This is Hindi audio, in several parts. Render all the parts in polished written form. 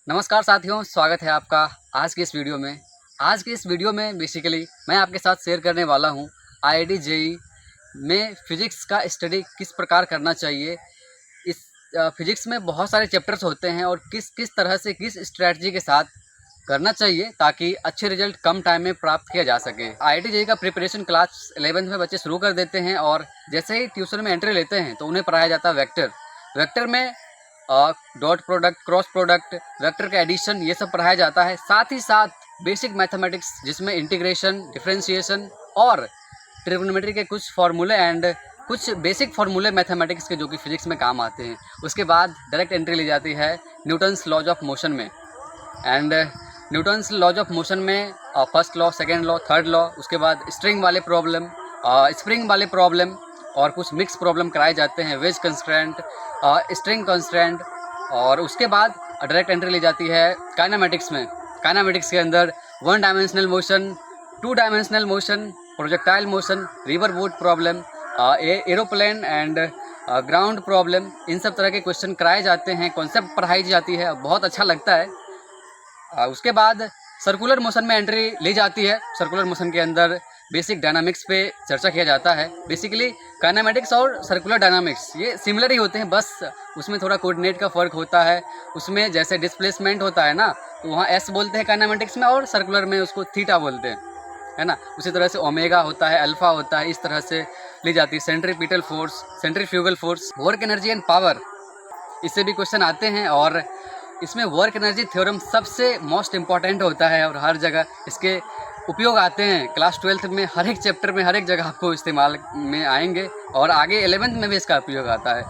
नमस्कार साथियों, स्वागत है आपका आज की इस वीडियो में। आज की इस वीडियो में बेसिकली मैं आपके साथ शेयर करने वाला हूं आईआईटी जेईई में फ़िज़िक्स का स्टडी किस प्रकार करना चाहिए। इस फ़िज़िक्स में बहुत सारे चैप्टर्स होते हैं और किस किस तरह से किस स्ट्रैटेजी के साथ करना चाहिए ताकि अच्छे रिजल्ट कम टाइम में प्राप्त किया जा सके। आईआईटी जेईई का प्रिपरेशन क्लास 11th में बच्चे शुरू कर देते हैं और जैसे ही ट्यूशन में एंट्री लेते हैं तो उन्हें पढ़ाया जाता है वेक्टर में dot product, cross product, vector का एडिशन, ये सब पढ़ाया जाता है। साथ ही साथ बेसिक मैथमेटिक्स जिसमें इंटीग्रेशन, डिफरेंशिएशन और ट्रिग्नोमेट्री के कुछ फार्मूले एंड कुछ बेसिक फार्मूले मैथमेटिक्स के जो कि फिजिक्स में काम आते हैं। उसके बाद डायरेक्ट एंट्री ली जाती है न्यूटन्स लॉज ऑफ मोशन में। And Newton's laws of motion में first law, second law, third law, उसके बाद स्ट्रिंग वाले प्रॉब्लम, स्प्रिंग वाले प्रॉब्लम और कुछ मिक्स प्रॉब्लम कराए जाते हैं, वेज कंस्ट्रेंट, स्ट्रिंग कंस्ट्रेंट। और उसके बाद डायरेक्ट एंट्री ली जाती है काइनेमेटिक्स में। काइनेमेटिक्स के अंदर 1 dimensional motion, 2 dimensional motion, projectile motion, river boat problem, aeroplane and ground problem, इन सब तरह के क्वेश्चन कराए जाते हैं, कॉन्सेप्ट पढ़ाई जाती है, बहुत अच्छा लगता है। उसके बाद सर्कुलर मोशन में एंट्री ली जाती है। सर्कुलर मोशन के अंदर बेसिक डायनामिक्स पे चर्चा किया जाता है। बेसिकली काइनेमेटिक्स और सर्कुलर डायनामिक्स ये सिमिलर ही होते हैं, बस उसमें थोड़ा कोऑर्डिनेट का फ़र्क होता है। उसमें जैसे डिस्प्लेसमेंट होता है ना, तो वहाँ एस बोलते हैं काइनेमेटिक्स में और सर्कुलर में उसको थीटा बोलते हैं, है ना। उसी तरह से ओमेगा होता है, अल्फ़ा होता है, इस तरह से ली जाती है। Centripetal force, centrifugal force, work energy and power, इससे भी क्वेश्चन आते हैं। और इसमें वर्क एनर्जी थ्योरम सबसे मोस्ट इम्पॉर्टेंट होता है और हर जगह इसके उपयोग आते हैं। क्लास 12th में हर एक चैप्टर में हर एक जगह आपको इस्तेमाल में आएंगे और आगे 11th में भी इसका उपयोग आता है।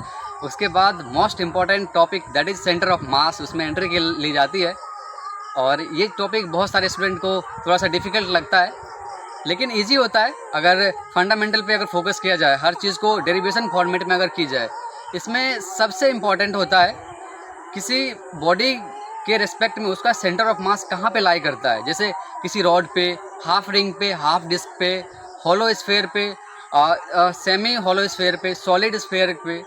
उसके बाद most important topic that is centre of mass, उसमें एंट्री की ली जाती है। और ये टॉपिक बहुत सारे स्टूडेंट को थोड़ा सा डिफ़िकल्ट लगता है, लेकिन ईजी होता है अगर फंडामेंटल पे अगर फोकस किया जाए, हर चीज़ को डेरिवेशन फॉर्मेट में अगर की जाए। इसमें सबसे इम्पॉर्टेंट होता है किसी बॉडी के रिस्पेक्ट में उसका सेंटर ऑफ मास कहाँ पे लाई करता है। जैसे किसी रॉड पे, हाफ रिंग पे, हाफ डिस्क पे, हॉलो स्फेयर पे, सेमी हॉलो स्फेयर पे, सॉलिड स्फेयर पे,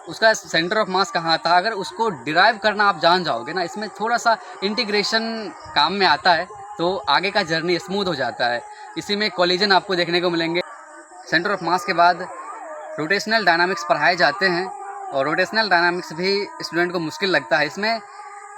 उसका सेंटर ऑफ मास कहाँ आता है। अगर उसको डिराइव करना आप जान जाओगे ना, इसमें थोड़ा सा इंटीग्रेशन काम में आता है तो आगे का जर्नी स्मूथ हो जाता है। इसी में कोलिजन आपको देखने को मिलेंगे। सेंटर ऑफ मास के बाद रोटेशनल डायनामिक्स पढ़ाए जाते हैं और रोटेशनल डायनामिक्स भी स्टूडेंट को मुश्किल लगता है। इसमें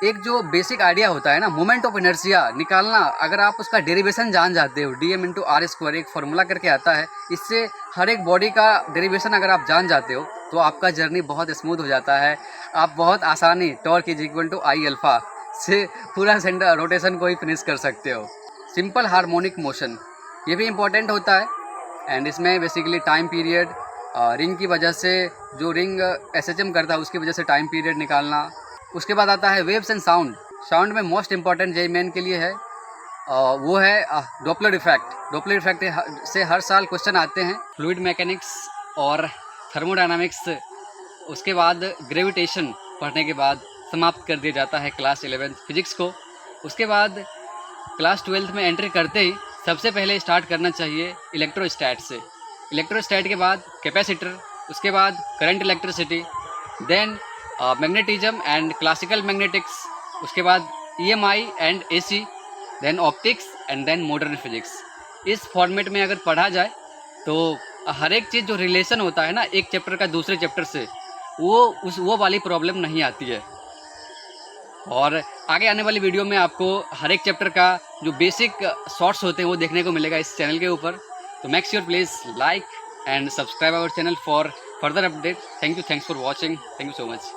एक जो बेसिक आइडिया होता है ना, मोमेंट ऑफ इनर्शिया निकालना, अगर आप उसका डेरिवेशन जान जाते हो, dm/r², एक फार्मूला करके आता है, इससे हर एक बॉडी का डेरिवेशन अगर आप जान जाते हो तो आपका जर्नी बहुत स्मूथ हो जाता है। आप बहुत आसानी टॉर्क =I α से पूरा सेंटर रोटेशन को ही फिनिश कर सकते हो। सिंपल हार्मोनिक मोशन ये भी इम्पोर्टेंट होता है। एंड इसमें बेसिकली टाइम पीरियड, रिंग की वजह से जो रिंग SHM करता है उसकी वजह से टाइम पीरियड निकालना। उसके बाद आता है वेव्स एंड साउंड। साउंड में मोस्ट इम्पॉर्टेंट जेईई मेन के लिए है वो है डॉपलर इफेक्ट। डॉपलर इफेक्ट से हर साल क्वेश्चन आते हैं। फ्लूइड मैकेनिक्स और थर्मोडायनामिक्स, उसके बाद ग्रेविटेशन पढ़ने के बाद समाप्त कर दिया जाता है क्लास 11th फिजिक्स को। उसके बाद क्लास 12th में एंट्री करते ही सबसे पहले स्टार्ट करना चाहिए इलेक्ट्रोस्टैट से। इलेक्ट्रोस्टैट के बाद कैपेसिटर, उसके बाद current electricity, then magnetism and classical magnetics, उसके बाद EMI and AC, then optics and then modern physics. इस फॉर्मेट में अगर पढ़ा जाए तो हर एक चीज़ जो रिलेशन होता है ना एक चैप्टर का दूसरे चैप्टर से, वो वाली प्रॉब्लम नहीं आती है। और आगे आने वाली वीडियो में आपको हर एक चैप्टर का जो बेसिक शॉर्ट्स होते हैं वो देखने को मिलेगा इस चैनल के ऊपर। तो make sure please like and subscribe our channel for further update. Thanks for watching. Thank you so much.